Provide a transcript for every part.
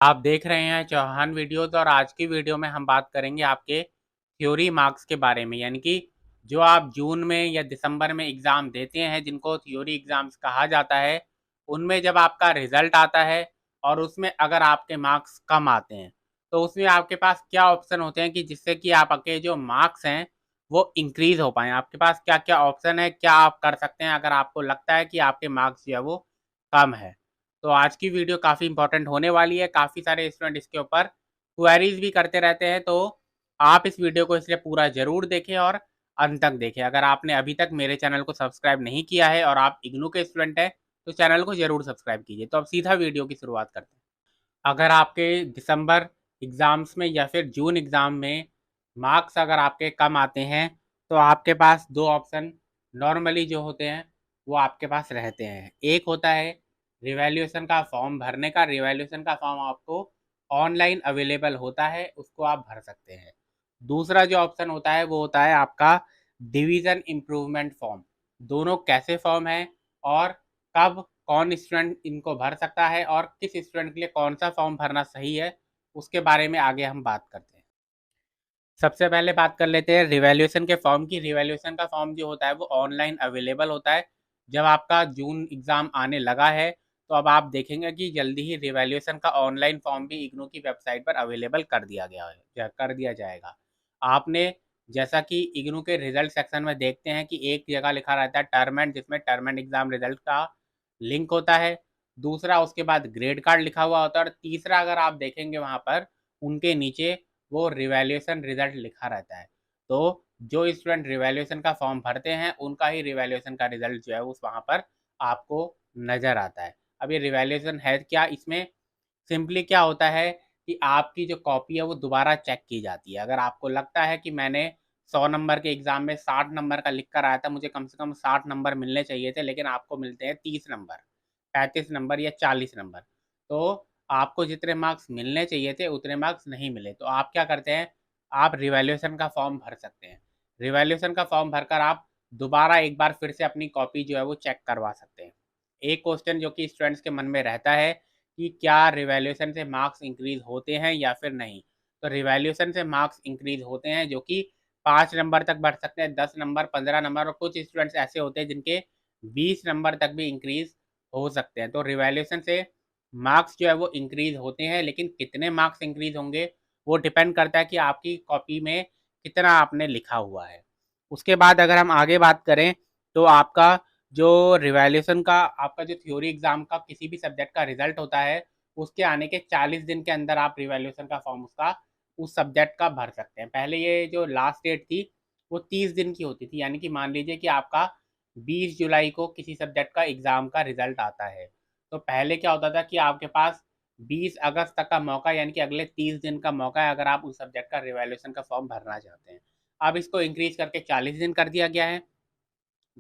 आप देख रहे हैं चौहान वीडियोज़ और आज की वीडियो में हम बात करेंगे आपके थ्योरी मार्क्स के बारे में। यानी कि जो आप जून में या दिसंबर में एग्ज़ाम देते हैं जिनको थ्योरी एग्ज़ाम्स कहा जाता है, उनमें जब आपका रिज़ल्ट आता है और उसमें अगर आपके मार्क्स कम आते हैं, तो उसमें आपके पास क्या ऑप्शन होते हैं कि जिससे कि आपके जो मार्क्स हैं वो इंक्रीज़ हो पाएँ। आपके पास क्या-क्या ऑप्शन है, क्या आप कर सकते हैं अगर आपको लगता है कि आपके मार्क्स जो है वो कम है। तो आज की वीडियो काफ़ी इंपॉर्टेंट होने वाली है। काफ़ी सारे स्टूडेंट इसके ऊपर क्वेरीज़ भी करते रहते हैं, तो आप इस वीडियो को इसलिए पूरा ज़रूर देखें और अंत तक देखें। अगर आपने अभी तक मेरे चैनल को सब्सक्राइब नहीं किया है और आप इग्नू के स्टूडेंट हैं, तो चैनल को ज़रूर सब्सक्राइब कीजिए। तो अब सीधा वीडियो की शुरुआत करते हैं। अगर आपके दिसंबर एग्ज़ाम्स में या फिर जून एग्ज़ाम में मार्क्स अगर आपके कम आते हैं, तो आपके पास 2 ऑप्शन नॉर्मली जो होते हैं, वो आपके पास रहते हैं। एक होता है रिवैल्यूएशन का फॉर्म भरने का। रिवैल्यूएशन का फॉर्म आपको ऑनलाइन अवेलेबल होता है, उसको आप भर सकते हैं। दूसरा जो ऑप्शन होता है, वो होता है आपका डिवीज़न इम्प्रूवमेंट फॉर्म। दोनों कैसे फॉर्म हैं और कब कौन स्टूडेंट इनको भर सकता है और किस स्टूडेंट के लिए कौन सा फॉर्म भरना सही है, उसके बारे में आगे हम बात करते हैं। सबसे पहले बात कर लेते हैं रिवैल्यूएशन के फॉर्म की। रिवैल्यूएशन का फॉर्म जो होता है वो ऑनलाइन अवेलेबल होता है। जब आपका जून एग्ज़ाम आने लगा है, तो अब आप देखेंगे कि जल्दी ही रिवैल्यूएशन का ऑनलाइन फॉर्म भी इग्नू की वेबसाइट पर अवेलेबल कर दिया गया है या कर दिया जाएगा। आपने जैसा कि इग्नू के रिज़ल्ट सेक्शन में देखते हैं कि एक जगह लिखा रहता है टर्म एंड, जिसमें टर्म एंड एग्ज़ाम रिज़ल्ट का लिंक होता है। दूसरा उसके बाद ग्रेड कार्ड लिखा हुआ होता है और तीसरा अगर आप देखेंगे वहाँ पर उनके नीचे वो रिवैल्यूएशन रिज़ल्ट लिखा रहता है। तो जो स्टूडेंट रिवैल्यूएशन का फॉर्म भरते हैं, उनका ही रिवैल्यूएशन का रिज़ल्ट जो है उस वहाँ पर आपको नज़र आता है। अब ये रिवैल्यूएशन है क्या? इसमें सिंपली क्या होता है कि आपकी जो कॉपी है वो दोबारा चेक की जाती है। अगर आपको लगता है कि मैंने 100 नंबर के एग्ज़ाम में 60 नंबर का लिख कर आया था, मुझे कम से कम 60 नंबर मिलने चाहिए थे, लेकिन आपको मिलते हैं 30 नंबर, 35 नंबर या 40 नंबर। तो आपको जितने मार्क्स मिलने चाहिए थे, उतने मार्क्स नहीं मिले। तो आप क्या करते हैं, आप रिवैल्यूएशन का फॉर्म भर सकते हैं। रिवैल्यूएशन का फॉर्म भरकर आप दोबारा एक बार फिर से अपनी कॉपी जो है वो चेक करवा सकते हैं। एक क्वेश्चन जो कि स्टूडेंट्स के मन में रहता है कि क्या रिवैल्यूएशन से मार्क्स इंक्रीज़ होते हैं या फिर नहीं? तो रिवैल्यूएशन से मार्क्स इंक्रीज़ होते हैं, जो कि 5 नंबर तक बढ़ सकते हैं, 10 नंबर, 15 नंबर और कुछ स्टूडेंट्स ऐसे होते हैं जिनके 20 नंबर तक भी इंक्रीज़ हो सकते हैं। तो रिवैल्यूएशन से मार्क्स जो है वो इंक्रीज़ होते हैं, लेकिन कितने मार्क्स इंक्रीज़ होंगे, वो डिपेंड करता है कि आपकी कॉपी में कितना आपने लिखा हुआ है। उसके बाद अगर हम आगे बात करें, तो आपका जो रिवैल्यूएशन का आपका जो थ्योरी एग्ज़ाम का किसी भी सब्जेक्ट का रिज़ल्ट होता है, उसके आने के 40 दिन के अंदर आप रिवैल्यूएशन का फॉर्म उसका उस सब्जेक्ट का भर सकते हैं। पहले ये जो लास्ट डेट थी, वो 30 दिन की होती थी, यानी कि मान लीजिए कि आपका 20 जुलाई को किसी सब्जेक्ट का एग्ज़ाम का रिज़ल्ट आता है। तो पहले क्या होता था कि आपके पास 20 अगस्त तक का मौका, यानी कि अगले 30 दिन का मौका है, अगर आप उस सब्जेक्ट का रिवैल्यूएशन का फॉर्म भरना चाहते हैं। अब इसको इंक्रीज़ करके 40 दिन कर दिया गया है।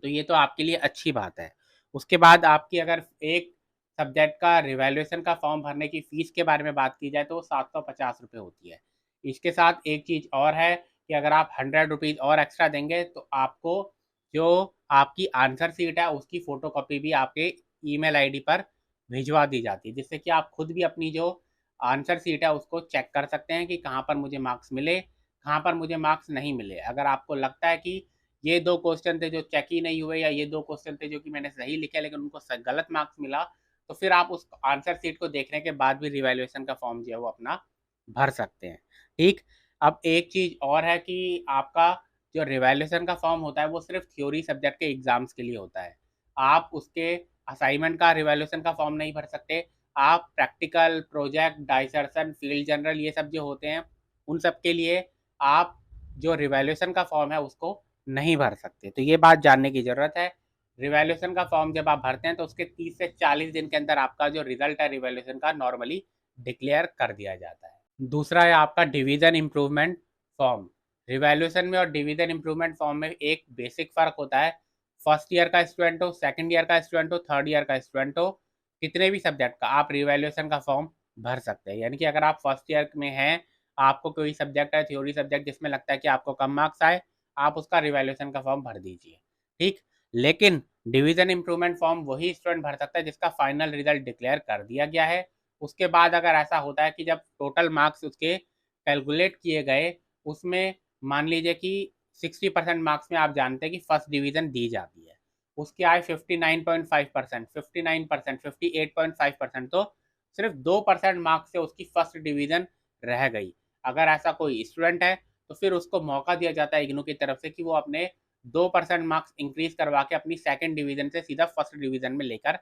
तो ये तो आपके लिए अच्छी बात है। उसके बाद आपकी अगर एक सब्जेक्ट का रिवैल्यूएशन का फॉर्म भरने की फ़ीस के बारे में बात की जाए, तो वो ₹750 होती है। इसके साथ एक चीज़ और है कि अगर आप ₹100 और एक्स्ट्रा देंगे, तो आपको जो आपकी आंसर शीट है उसकी फ़ोटोकॉपी भी आपके ईमेल आईडी पर भिजवा दी जाती है, जिससे कि आप खुद भी अपनी जो आंसर शीट है उसको चेक कर सकते हैं कि कहाँ पर मुझे मार्क्स मिले, कहाँ पर मुझे मार्क्स नहीं मिले। अगर आपको लगता है कि ये 2 क्वेश्चन थे जो चेक ही नहीं हुए, या ये 2 क्वेश्चन थे जो कि मैंने सही लिखे लेकिन उनको गलत मार्क्स मिला, तो फिर आप उस आंसर शीट को देखने के बाद भी रिवैल्यूएशन का फॉर्म जो है वो अपना भर सकते हैं। ठीक। अब एक चीज़ और है कि आपका जो रिवैल्यूएशन का फॉर्म होता है वो सिर्फ थ्योरी सब्जेक्ट के एग्जाम्स के लिए होता है। आप उसके असाइनमेंट का रिवैल्यूएशन का फॉर्म नहीं भर सकते। आप प्रैक्टिकल, प्रोजेक्ट, डाइसर्शन, फील्ड जर्नल, ये सब जो होते हैं, उन सब के लिए आप जो रिवैल्यूएशन का फॉर्म है उसको नहीं भर सकते। तो ये बात जानने की ज़रूरत है। रिवैल्यूएशन का फॉर्म जब आप भरते हैं, तो उसके 30 से 40 दिन के अंदर आपका जो रिज़ल्ट है रिवैल्यूएशन का, नॉर्मली डिक्लेयर कर दिया जाता है। दूसरा है आपका डिवीज़न इम्प्रूवमेंट फॉर्म। रिवैल्यूएशन में और डिवीज़न इम्प्रूवमेंट फॉर्म में एक बेसिक फ़र्क होता है। फर्स्ट ईयर का स्टूडेंट हो, सेकंड ईयर का स्टूडेंट हो, थर्ड ईयर का स्टूडेंट हो, कितने भी सब्जेक्ट का आप रिवैल्यूएशन का फॉर्म भर सकते हैं। यानी कि अगर आप फर्स्ट ईयर में हैं, आपको कोई सब्जेक्ट है, थ्योरी सब्जेक्ट, जिसमें लगता है कि आपको कम मार्क्स आए, आप उसका रिवैल्यूएशन का फॉर्म भर दीजिए। ठीक। लेकिन डिवीज़न इम्प्रूवमेंट फॉर्म वही स्टूडेंट भर सकता है जिसका फाइनल रिजल्ट डिक्लेयर कर दिया गया है उसके बाद अगर ऐसा होता है कि जब टोटल मार्क्स उसके कैलकुलेट किए गए, उसमें मान लीजिए कि 60% मार्क्स में आप जानते हैं कि फर्स्ट डिवीज़न दी जाती है, उसके आए 59.5%, 59%, 58.5%, तो सिर्फ 2% मार्क्स से उसकी फर्स्ट डिवीज़न रह गई। अगर ऐसा कोई स्टूडेंट है तो फिर उसको मौका दिया जाता है इग्नू की तरफ से कि वो अपने 2% मार्क्स इंक्रीज करवा के अपनी सेकंड डिवीज़न से सीधा फर्स्ट डिवीज़न में लेकर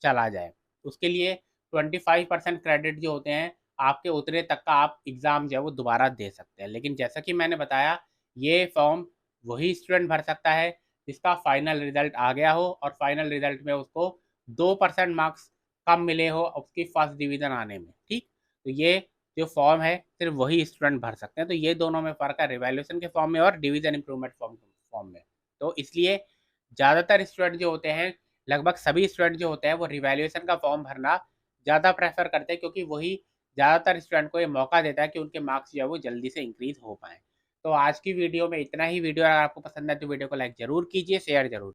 चला जाए। उसके लिए 25% क्रेडिट जो होते हैं, आपके उतरे तक का आप एग्ज़ाम जो है वो दोबारा दे सकते हैं। लेकिन जैसा कि मैंने बताया, ये फॉर्म वही स्टूडेंट भर सकता है जिसका फाइनल रिजल्ट आ गया हो और फाइनल रिजल्ट में उसको 2% मार्क्स कम मिले हो उसकी फर्स्ट डिवीज़न आने में, ठीक? तो ये जो फॉर्म है सिर्फ वही स्टूडेंट भर सकते हैं। तो ये दोनों में फ़र्क है, रिवैल्यूएशन के फॉर्म में और डिवीज़न इम्प्रूवमेंट फॉर्म में। तो इसलिए ज़्यादातर स्टूडेंट जो होते हैं, लगभग सभी स्टूडेंट जो होते हैं, वो रिवैल्यूएशन का फॉर्म भरना ज़्यादा प्रेफर करते हैं, क्योंकि वही ज़्यादातर स्टूडेंट को ये मौका देता है कि उनके मार्क्स जो है वो जल्दी से इंक्रीज़ हो पाएँ। तो आज की वीडियो में इतना ही। वीडियो अगर आपको पसंद है तो वीडियो को लाइक ज़रूर कीजिए, शेयर ज़रूर